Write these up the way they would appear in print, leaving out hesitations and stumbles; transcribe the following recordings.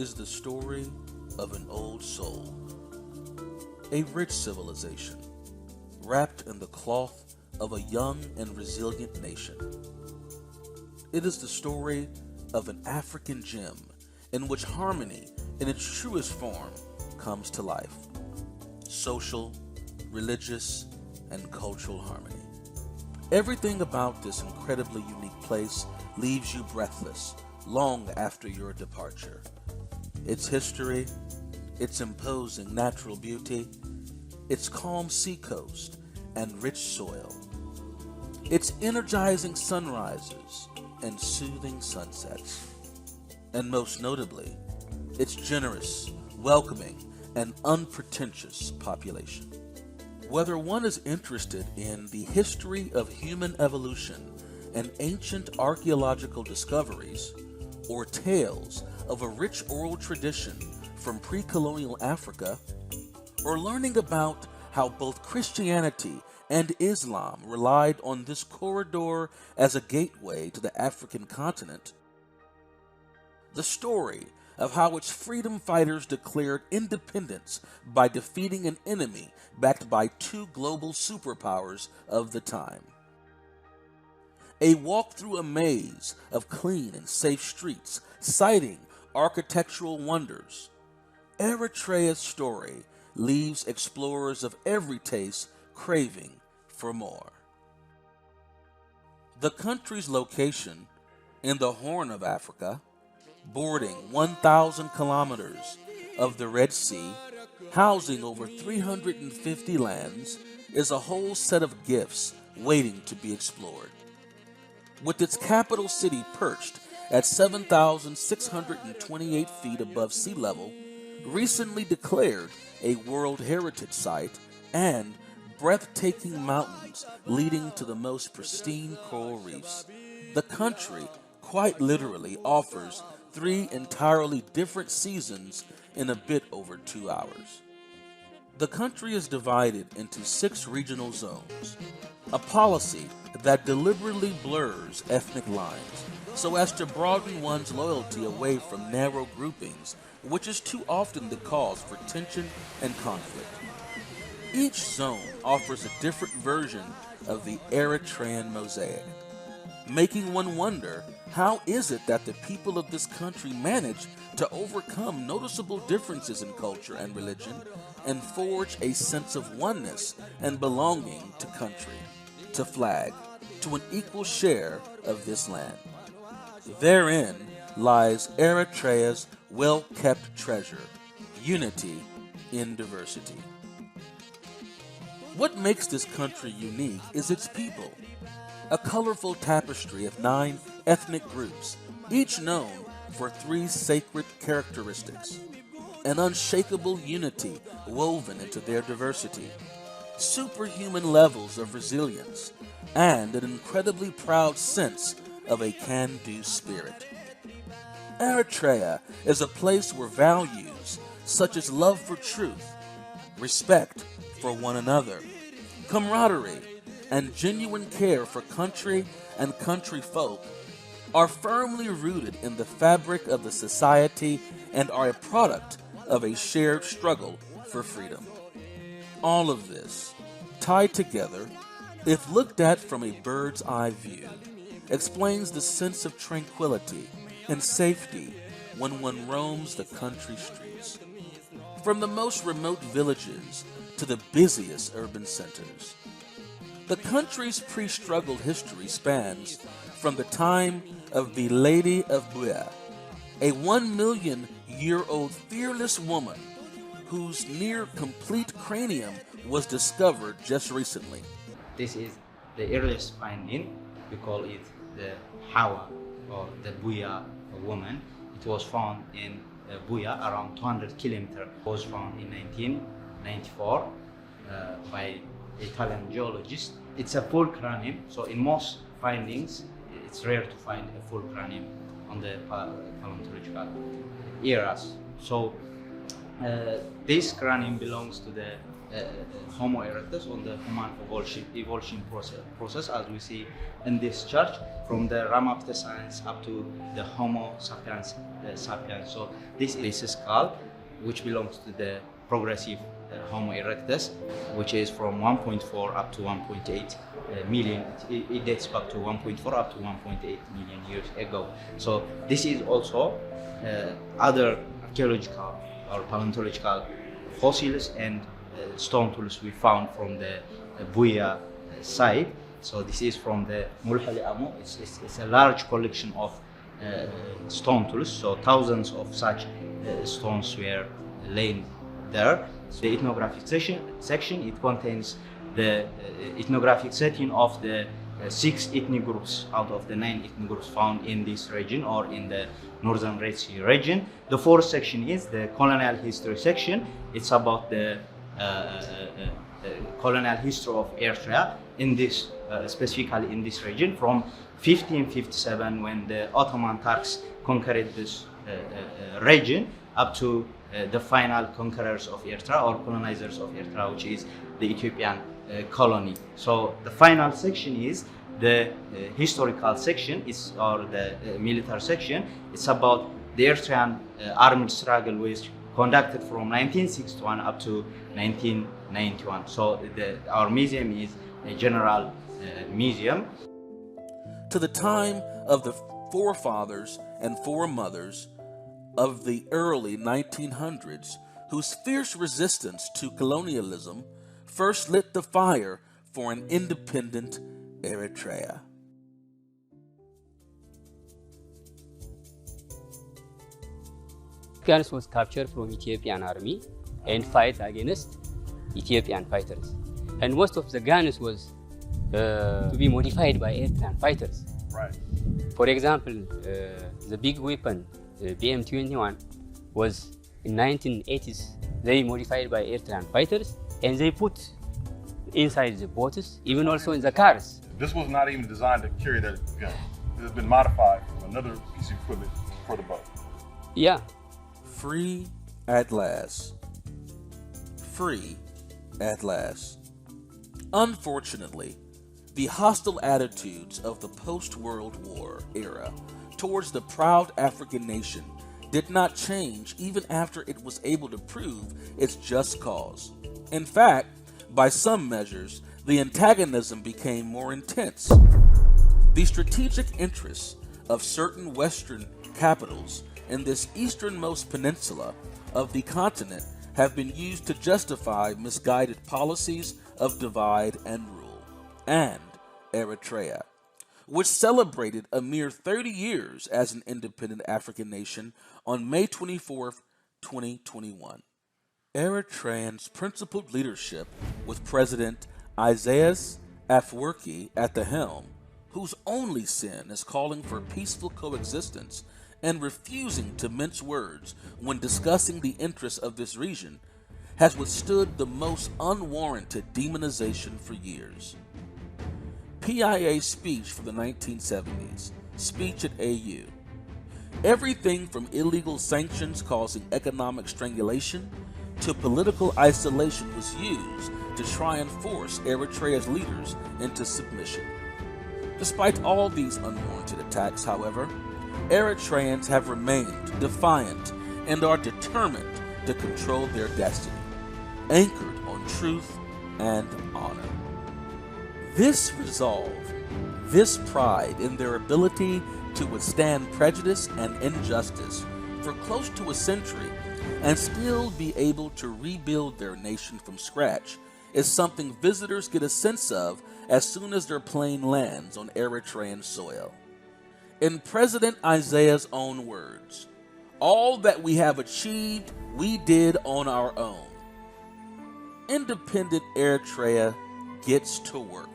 is the story of an old soul, a rich civilization, wrapped in the cloth of a young and resilient nation. It is the story of an African gem in which harmony in its truest form comes to life. Social, religious, and cultural harmony. Everything about this incredibly unique place leaves you breathless long after your departure. Its history, its imposing natural beauty, its calm seacoast and rich soil, its energizing sunrises and soothing sunsets, and most notably, its generous, welcoming, and unpretentious population. Whether one is interested in the history of human evolution and ancient archaeological discoveries, or tales of a rich oral tradition from pre-colonial Africa, or learning about how both Christianity and Islam relied on this corridor as a gateway to the African continent, the story of how its freedom fighters declared independence by defeating an enemy backed by two global superpowers of the time. A walk through a maze of clean and safe streets, citing architectural wonders. Eritrea's story leaves explorers of every taste craving for more. The country's location in the Horn of Africa, bordering 1,000 kilometers of the Red Sea, housing over 350 lands, is a whole set of gifts waiting to be explored. With its capital city perched at 7,628 feet above sea level, recently declared a World Heritage Site, and breathtaking mountains leading to the most pristine coral reefs, the country quite literally offers 3 entirely different seasons in a bit over 2 hours. The country is divided into 6 regional zones, a policy that deliberately blurs ethnic lines so as to broaden one's loyalty away from narrow groupings, which is too often the cause for tension and conflict. Each zone offers a different version of the Eritrean mosaic, making one wonder, how is it that the people of this country manage to overcome noticeable differences in culture and religion and forge a sense of oneness and belonging to country, to flag, to an equal share of this land. Therein lies Eritrea's well-kept treasure, unity in diversity. What makes this country unique is its people, a colorful tapestry of 9 ethnic groups, each known for 3 sacred characteristics, an unshakable unity woven into their diversity, superhuman levels of resilience, and an incredibly proud sense of a can-do spirit. Eritrea is a place where values such as love for truth, respect for one another, camaraderie, and genuine care for country and country folk are firmly rooted in the fabric of the society and are a product of a shared struggle for freedom. All of this, tied together, if looked at from a bird's eye view, explains the sense of tranquility and safety when one roams the country streets. From the most remote villages to the busiest urban centers. The country's pre-struggle history spans from the time of the Lady of Buea, a 1,000,000-year-old fearless woman whose near-complete cranium was discovered just recently. This is the earliest finding. We call it the Hawa, or the Buea woman. It was found in Buea, around 200 kilometers. It was found in 1994 by Italian geologist. It's a full cranium, so in most findings, it's rare to find a full cranium on the paleontological eras. So this cranium belongs to the Homo erectus, on the human evolution process, as we see in this chart, from the Ramapithecines up to the Homo sapiens. So this is a skull which belongs to the progressive Homo erectus, which is from 1.4 up to 1.8 million. It dates back to 1.4 up to 1.8 million years ago. So this is also other archaeological or paleontological fossils and stone tools we found from the Buya site. So this is from the Mulhali Amu. It's a large collection of stone tools. So thousands of such stones were laying there. The ethnographic section it contains the ethnographic setting of the 6 ethnic groups out of the 9 ethnic groups found in this region or in the northern Red Sea region. The 4th section is the colonial history section. It's about the colonial history of Eritrea in this specifically in this region from 1557, when the Ottoman Turks conquered this region, up to the final conquerors of Eritrea or colonizers of Eritrea, which is the Ethiopian colony. So the final section is the historical section, or the military section. It's about the Eritrean armed struggle, which conducted from 1961 up to 1991. So our museum is a general museum. To the time of the forefathers and foremothers of the early 1900s, whose fierce resistance to colonialism first lit the fire for an independent Eritrea. Afghans was captured from Ethiopian army and fight against Ethiopian fighters. And most of the guns was to be modified by Eritrean fighters. Right. For example, the big weapon, the BM-21, was in 1980s. They modified by Eritrean fighters, and they put inside the boats, even also in the cars. This was not even designed to carry that gun. It has been modified from another piece of equipment for the boat. Yeah. Free at last. Free at last. Unfortunately, the hostile attitudes of the post-World War era towards the proud African nation did not change even after it was able to prove its just cause. In fact, by some measures, the antagonism became more intense. The strategic interests of certain Western capitals in this easternmost peninsula of the continent have been used to justify misguided policies of divide and rule. And Eritrea, which celebrated a mere 30 years as an independent African nation on May 24th, 2021. Eritreans' principled leadership with President Isaias Afwerki at the helm, whose only sin is calling for peaceful coexistence and refusing to mince words when discussing the interests of this region, has withstood the most unwarranted demonization for years. PIA speech from the 1970s, speech at AU. Everything from illegal sanctions causing economic strangulation to political isolation was used to try and force Eritrea's leaders into submission. Despite all these unwarranted attacks, however, Eritreans have remained defiant and are determined to control their destiny, anchored on truth and honor. This resolve, this pride in their ability to withstand prejudice and injustice for close to a century and still be able to rebuild their nation from scratch is something visitors get a sense of as soon as their plane lands on Eritrean soil. In President Isaiah's own words, "All that we have achieved, we did on our own." Independent Eritrea gets to work.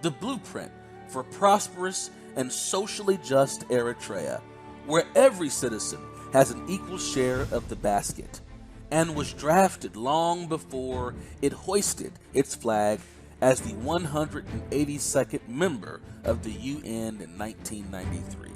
The blueprint for prosperous and socially just Eritrea, where every citizen has an equal share of the basket, and was drafted long before it hoisted its flag as the 182nd member of the UN in 1993.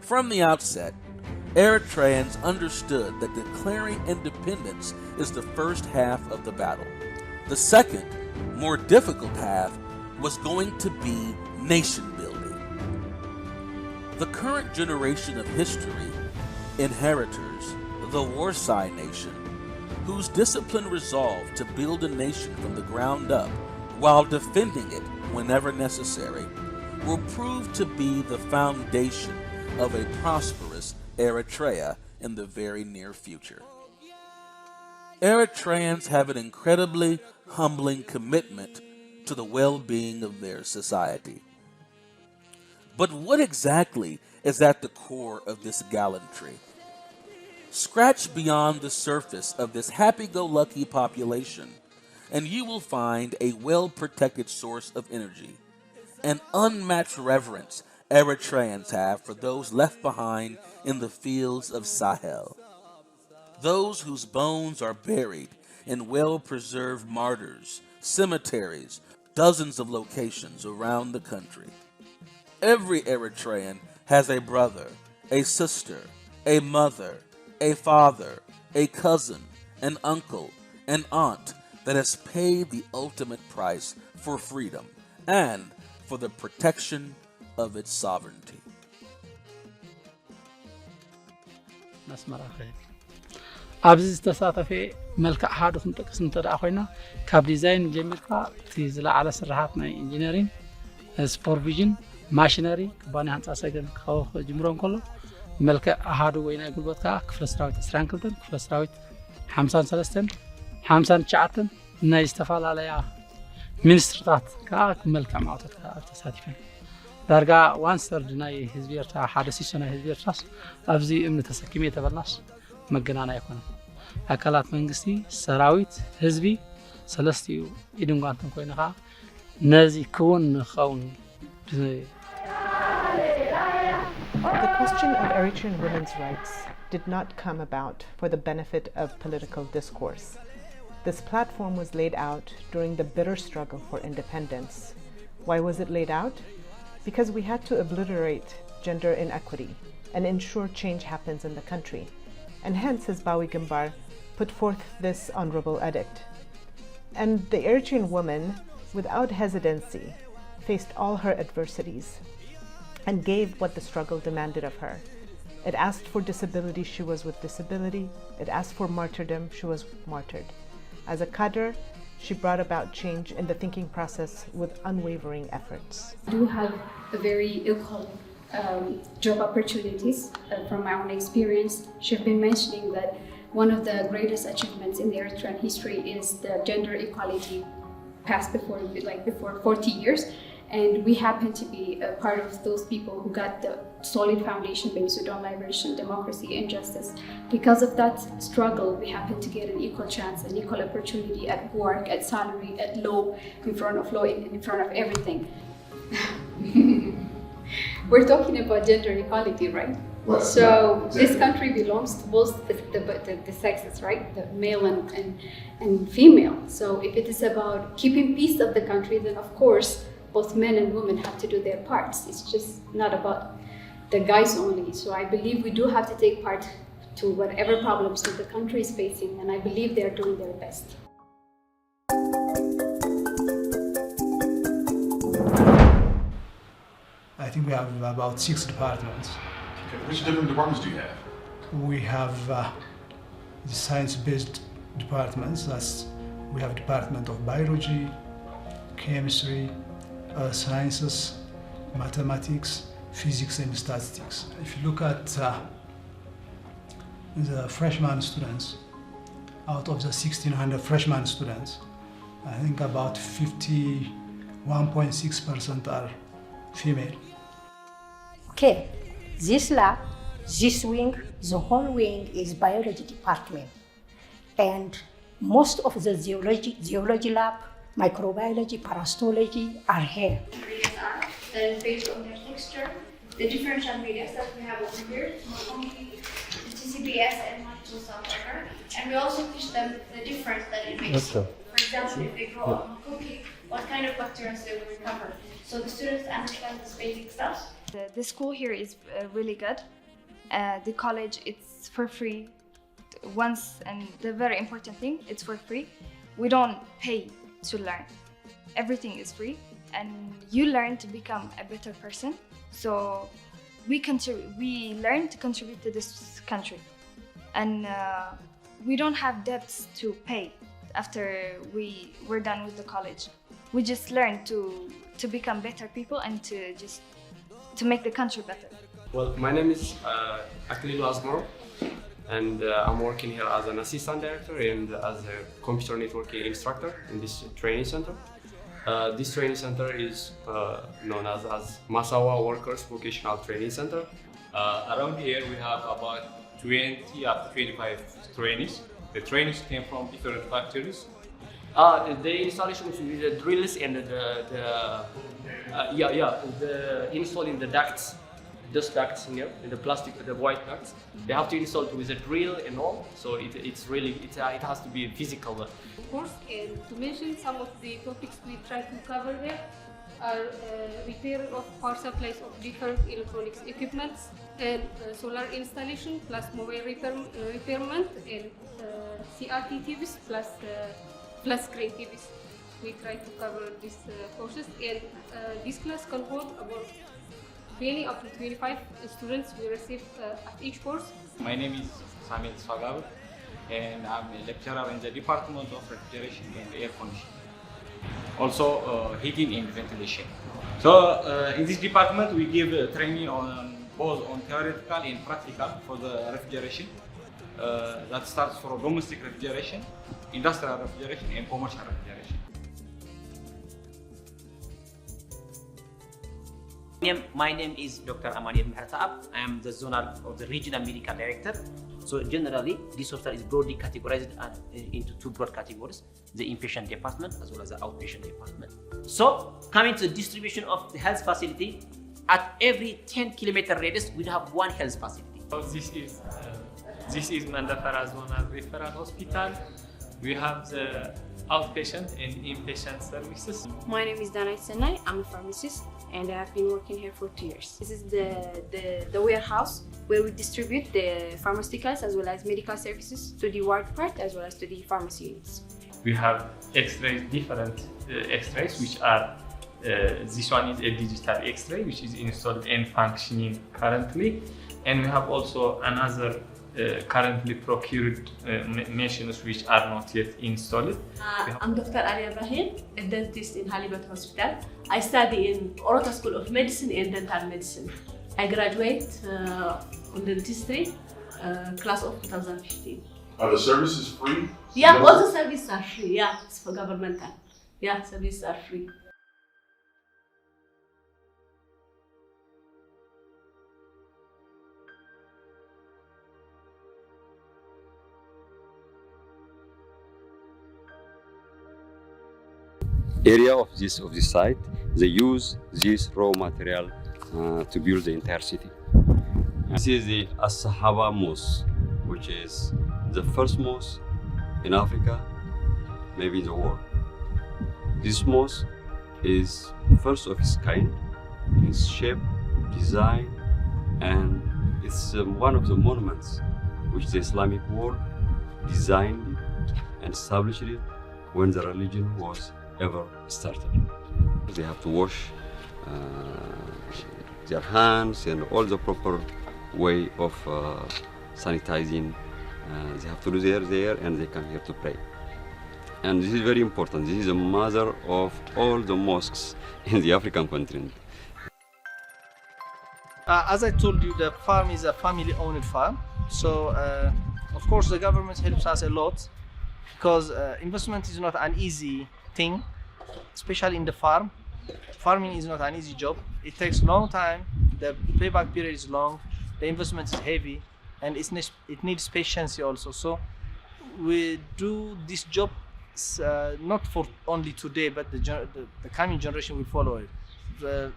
From the outset, Eritreans understood that declaring independence is the first half of the battle, The second, more difficult path was going to be nation building. The current generation of history inheritors the Warsaw nation, whose disciplined resolve to build a nation from the ground up while defending it whenever necessary will prove to be the foundation of a prosperous Eritrea in the very near future. Eritreans have an incredibly humbling commitment to the well-being of their society. But what exactly is at the core of this gallantry? Scratch beyond the surface of this happy-go-lucky population, and you will find a well-protected source of energy, an unmatched reverence Eritreans have for those left behind in the fields of Sahel, those whose bones are buried in well-preserved martyrs, cemeteries, dozens of locations around the country. Every Eritrean has a brother, a sister, a mother, a father, a cousin, an uncle, an aunt that has paid the ultimate price for freedom and for the protection of its sovereignty. ኣብዚ ዝተሳተፈ መልክዕ ሓደ ክንጠቅስ እንተደኣ ኮይና ካብ ዲዛይን ጀሚርካ እቲ ዝለዓለ ስራሓት ናይ ኢንጂነሪንግ ሱፐርቪዥን ማሽነሪ ክባንያ ህንፃ ሰገን ክጅምሮ እንከሎ መልክዕ ኣሃዱ ወይ ናይ ጉልበትካ ክፍለ ሰራዊት 22 ክፍለ ሰራዊት 53 59 ናይ ዝተፈላለዩ ሚኒስትሪታት ከዓ መልክዕ ማውጣት ተሳቲፈን ዳርጋ ዋንሰርድ ናይ ህዝቢ ኤርትራ ሓደ ሲሶ ናይ ህዝቢ ኤርትራስ ኣብዚ እምኒ ተሰኪመ የተበልናስ መገናና ይኮነ አካላት መንግስቲ ሰራዊት ህዝቢ ሰለስቲዩ ኢድንጓንተን ኮይነኻ ነዚ ክውን ኸውን The question of Eritrean women's rights did not come about for the benefit of political discourse. This platform was laid out during the bitter struggle for independence. Why was it laid out? Because we had to obliterate gender inequity and ensure change happens in the country. And hence Hizbawi Gimbar put forth this honorable edict. And the Eritrean woman, without hesitancy, faced all her adversities and gave what the struggle demanded of her. It asked for disability, she was with disability. It asked for martyrdom, she was martyred. As a cadre, she brought about change in the thinking process with unwavering efforts. I do have a very equal job opportunities. From my own experience, she's been mentioning that one of the greatest achievements in the Eritrean history is the gender equality passed before 40 years. And we happen to be a part of those people who got the solid foundation based on liberation, democracy, and justice. Because of that struggle, we happen to get an equal chance, an equal opportunity at work, at salary, at law, in front of law, in front of everything. We're talking about gender equality, right? Right. So Exactly. this country belongs to both the sexes, right? The male and female. So if it is about keeping peace of the country, then of course, both men and women have to do their parts. It's just not about the guys only. So I believe we do have to take part to whatever problems that the country is facing, and I believe they're doing their best. I think we have about 6 departments. Okay, which different departments do you have? We have the science-based departments. We have department of biology, chemistry, sciences, mathematics, physics, and statistics. If you look at the freshman students, out of the 1,600 freshman students, I think about 51.6% are female. Okay, this lab, this wing, the whole wing is biology department. And most of the geology lab, microbiology, parasitology are here. Ingredients are that is based on their texture. The differential media that we have over here, not only the TCBS and maltose sugar, and we also teach them the difference that it makes. For example, if they grow on cookie, what kind of bacteria they will recover. So the students understand this basic stuff. The school here is really good. The college, it's for free. And the very important thing, it's for free. We don't pay to learn. Everything is free, and you learn to become a better person. So we learn to contribute to this country, and we don't have debts to pay after we're done with the college. We just learn to become better people and to make the country better. Well, my name is Akililu Asmaro, and I'm working here as an assistant director and as a computer networking instructor in this training center. This training center is known as Masawa Workers Vocational Training Center. Around here we have about 20 up to 25 trainees. The trainees came from different factories. The installation will be the drills and the installing the ducts, just ducts here in the plastic, the white ducts. They have to install it with a drill and all. So it has to be physical. Of course, and to mention some of the topics we try to cover there are repair of power supplies of different electronics equipments and solar installation plus mobile repairment and CRT TVs plus flat screen TVs. We try to cover these courses, and this class can hold about 20 up to 25 students we receive at each course. My name is Samuel Swagabu, and I'm a lecturer in the Department of Refrigeration and Air Conditioning. Also heating and ventilation. So in this department we give training on both on theoretical and practical for the refrigeration. That starts from domestic refrigeration, industrial refrigeration and commercial refrigeration. My name is Dr. Amani Mehtaab. I am the zonal or the regional medical director. So generally, this hospital is broadly categorized into two broad categories: the inpatient department as well as the outpatient department. So coming to the distribution of the health facility, at every 10-kilometer radius, we have one health facility. So this is Mandafara Zonal Referral Hospital. We have the outpatient and inpatient services. My name is Danai Senai. I'm a pharmacist and I have been working here for 2 years. This is the warehouse where we distribute the pharmaceuticals as well as medical services to the ward part as well as to the pharmacy units. We have X-rays, different X-rays, which are this one is a digital X-ray which is installed and functioning currently, and we have also another currently procured machines which are not yet installed. I'm Dr. Arya Ibrahim, a dentist in Halibat Hospital. I study in Orota School of Medicine and Dental Medicine. I graduate on dentistry, class of 2015. Are the services free? Yeah, all the services are free. Yeah, it's for governmental. Yeah, services are free. Area of this site, they use this raw material to build the entire city. This is the As-Sahaba Mosque, which is the first mosque in Africa, maybe in the world. This mosque is first of its kind, in its shape, design, and it's one of the monuments which the Islamic world designed and established it when the religion was ever started. They have to wash their hands and all the proper way of sanitizing. They have to do there and they come here to pray. And this is very important. This is the mother of all the mosques in the African continent. As I told you, the farm is a family-owned farm. So, of course, the government helps us a lot because investment is not an easy thing, especially in the farm. Farming is not an easy job. It takes a long time. The payback period is long. The investment is heavy, and it needs patience also. So we do this job not for only today, but the coming generation will follow it.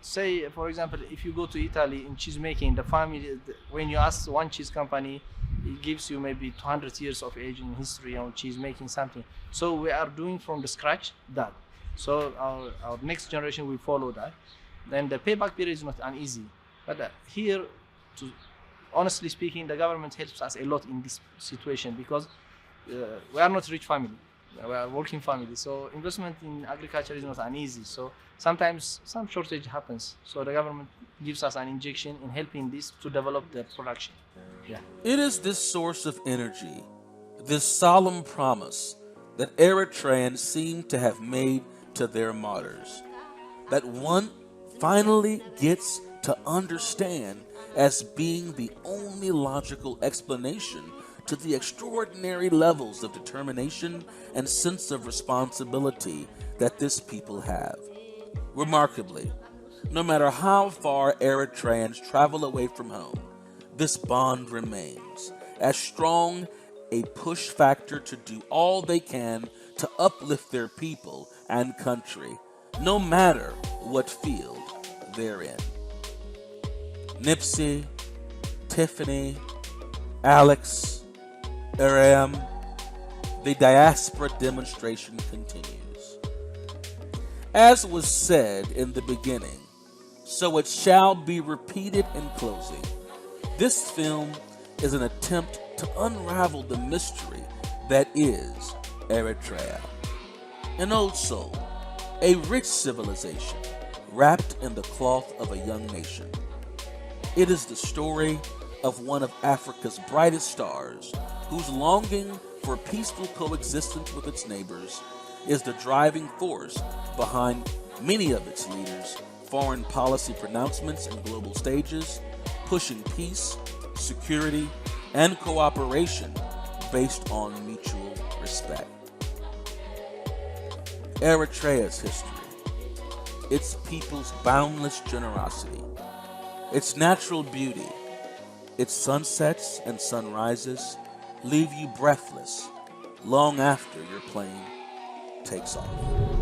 Say, for example, if you go to Italy in cheese making, the family, when you ask one cheese company, it gives you maybe 200 years of age in history on cheese making something. So we are doing from the scratch that. So our next generation will follow that. Then the payback period is not uneasy. But here, honestly speaking, the government helps us a lot in this situation because we are not rich family. We are a working family, so investment in agriculture is not an easy. So sometimes some shortage happens. So the government gives us an injection in helping this to develop the production. Yeah. It is this source of energy, this solemn promise that Eritreans seem to have made to their martyrs, that one finally gets to understand as being the only logical explanation to the extraordinary levels of determination and sense of responsibility that this people have. Remarkably, no matter how far Eritreans travel away from home, this bond remains as strong a push factor to do all they can to uplift their people and country, no matter what field they're in. Nipsey, Tiffany, Alex, Aram, the diaspora demonstration continues. As was said in the beginning, so it shall be repeated in closing. This film is an attempt to unravel the mystery that is Eritrea. An old soul, a rich civilization wrapped in the cloth of a young nation. It is the story of one of Africa's brightest stars, whose longing for peaceful coexistence with its neighbors is the driving force behind many of its leaders' foreign policy pronouncements and global stages, pushing peace, security, and cooperation based on mutual respect. Eritrea's history, its people's boundless generosity, its natural beauty, its sunsets and sunrises leave you breathless long after your plane takes off.